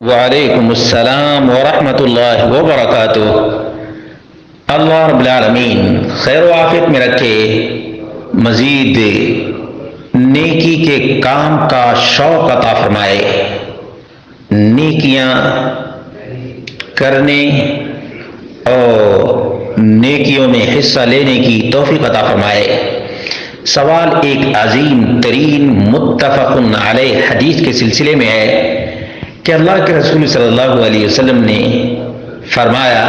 وعلیکم السلام ورحمۃ اللہ وبرکاتہ۔ اللہ رب العالمین خیر و عافیت میں رکھے، مزید نیکی کے کام کا شوق عطا فرمائے، نیکیاں کرنے اور نیکیوں میں حصہ لینے کی توفیق عطا فرمائے۔ سوال ایک عظیم ترین متفق علیہ حدیث کے سلسلے میں ہے کہ اللہ کے رسول صلی اللہ علیہ وسلم نے فرمایا،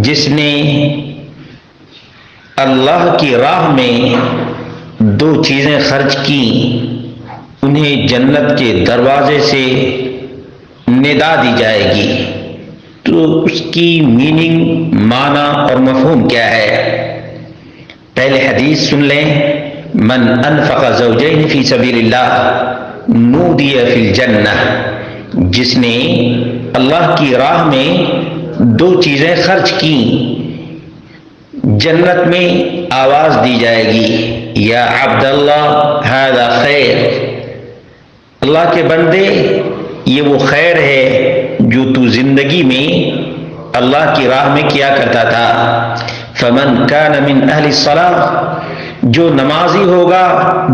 جس نے اللہ کی راہ میں دو چیزیں خرچ کی انہیں جنت کے دروازے سے ندا دی جائے گی۔ تو اس کی میننگ، معنی اور مفہوم کیا ہے؟ پہلے حدیث سن لیں۔ من انفق زوجین فی سبیل اللہ نودی فی الجنہ، جس نے اللہ کی راہ میں دو چیزیں خرچ کی جنت میں آواز دی جائے گی، یا عبد اللہ ھذا خیر، اللہ کے بندے یہ وہ خیر ہے جو تو زندگی میں اللہ کی راہ میں کیا کرتا تھا۔ فمن کان من اہل الصلاۃ، جو نمازی ہوگا،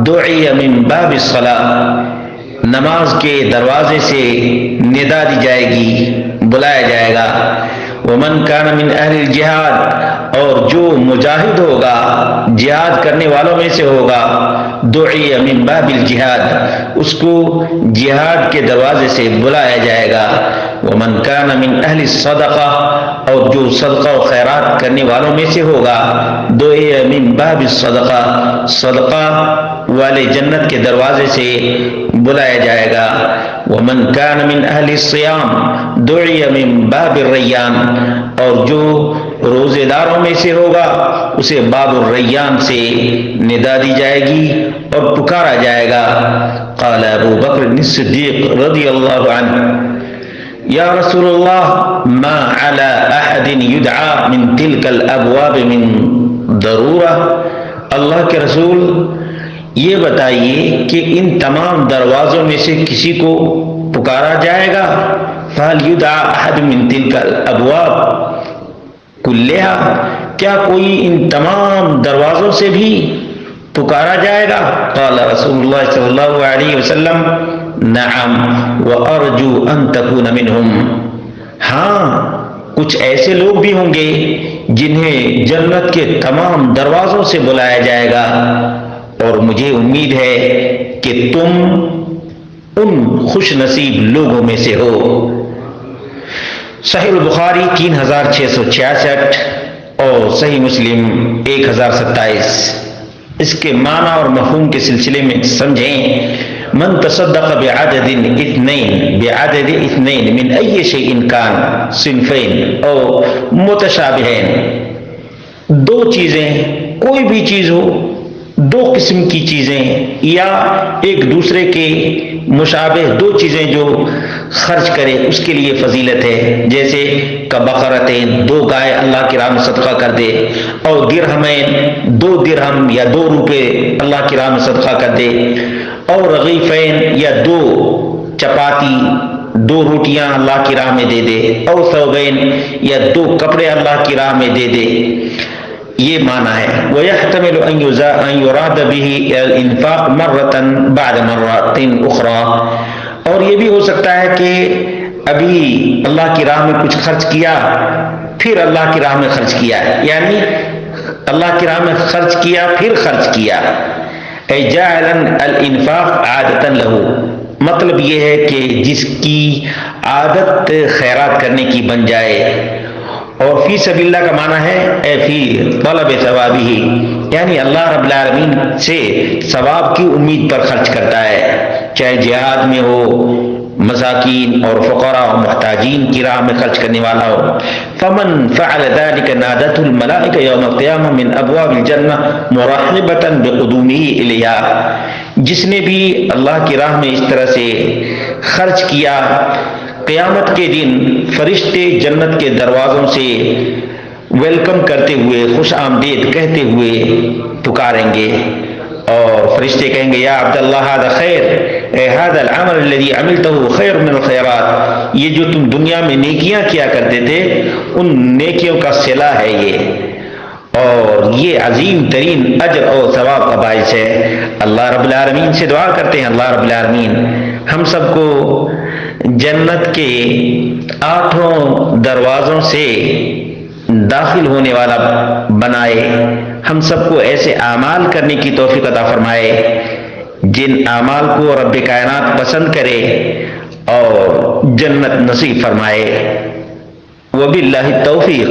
دعی من باب الصلاۃ، نماز کے دروازے سے ندا دی جائے گی، بلایا جائے گا۔ ومن کان من اہل الجہاد، اور جو مجاہد ہوگا، جہاد کرنے والوں میں سے ہوگا، دعی من باب الجہاد، اس کو جہاد کے دروازے سے بلایا جائے گا۔ ومن کان من اہل الصدقہ، اور جو صدقہ و خیرات کرنے والوں میں سے ہوگا، دعی من باب الصدقہ، صدقہ والے جنت کے دروازے سے بلایا جائے گا۔ ومن کان من اہل الصیام دعی من باب الریان، اور جو روزے داروں میں سے ہوگا اسے باب الریان سے ندا دی جائے گی اور پکارا جائے گا۔ قال ابو بکر الصدیق رضی اللہ عنہ، یا رسول اللہ ما علی احد یدعا من تلک الابواب من ضرورہ، اللہ کے رسول یہ بتائیے کہ ان تمام دروازوں میں سے کسی کو پکارا جائے گا؟ فہل یدعا احد من تلک الابواب کلھا، کیا کوئی ان تمام دروازوں سے بھی پکارا جائے گا؟ قال رسول اللہ صلی اللہ علیہ وسلم نعم وارجو ان تکون منہم، ہاں کچھ ایسے لوگ بھی ہوں گے جنہیں جنت کے تمام دروازوں سے بلایا جائے گا، اور مجھے امید ہے کہ تم ان خوش نصیب لوگوں میں سے ہو۔ صحیح البخاری 3666 اور صحیح مسلم 1027۔ اس کے معنی اور مفہوم کے سلسلے میں سمجھیں۔ من تصدق بعدد اثنین من ای شیء کان صنفین او متشابہین، دو چیزیں، کوئی بھی چیز ہو، دو قسم کی چیزیں یا ایک دوسرے کے مشابہ دو چیزیں جو خرچ کرے اس کے لیے فضیلت ہے، جیسے کبقرتین، دو گائے اللہ کی راہ میں صدقہ کر دے، اور درہمین، دو درہم یا 2 روپے اللہ کی راہ میں صدقہ کر دے، اور رغیفین یا 2 چپاتی، 2 روٹیاں اللہ کی راہ میں دے دے، اور ثوبین یا 2 کپڑے اللہ کی راہ میں دے دے، یہ معنی ہے۔ وَيَحْتَمِلُ أَن يُرَادَ بِهِ الْإِنفاق مَرَّةً بَعْدَ مَرَّةٍ أُخْرَى، اور یہ بھی ہو سکتا ہے کہ ابھی اللہ کی راہ میں کچھ خرچ کیا، پھر اللہ کی راہ میں خرچ کیا، یعنی اللہ کی راہ میں خرچ کیا پھر خرچ کیا، اے جَعَلًا الْإِنفاق عَادَةً لَهُ، مطلب یہ ہے کہ جس کی عادت خیرات کرنے کی بن جائے۔ اور فی سبیل اللہ کا معنی ہے اے فی طلب ثوابہ، یعنی اللہ رب العالمین سے ثواب کی امید پر خرچ کرتا ہے، چاہے جہاد میں ہو، مساکین اور فقراء و محتاجین کی راہ میں خرچ کرنے والا ہو۔ فمن فعل ذلك نادته الملائکہ یوم القیامہ من ابواب الجنہ مرحبۃ بقدومہ الیہا، جس نے بھی اللہ کی راہ میں اس طرح سے خرچ کیا، قیامت کے دن فرشتے جنت کے دروازوں سے ویلکم کرتے ہوئے، خوش آمدید کہتے ہوئے پکاریں گے، اور فرشتے کہیں گے یا عبداللہ ھذا خیر، اے ھذا العمل الذی عملتہ خیر من الخیرات، یہ جو تم دنیا میں نیکیاں کیا کرتے تھے ان نیکیوں کا صلہ ہے یہ، اور یہ عظیم ترین اجر اور ثواب کا باعث ہے۔ اللہ رب العالمین سے دعا کرتے ہیں اللہ رب العالمین ہم سب کو جنت کے 8 دروازوں سے داخل ہونے والا بنائے، ہم سب کو ایسے اعمال کرنے کی توفیق عطا فرمائے جن اعمال کو رب کائنات پسند کرے اور جنت نصیب فرمائے۔ وباللہ التوفیق۔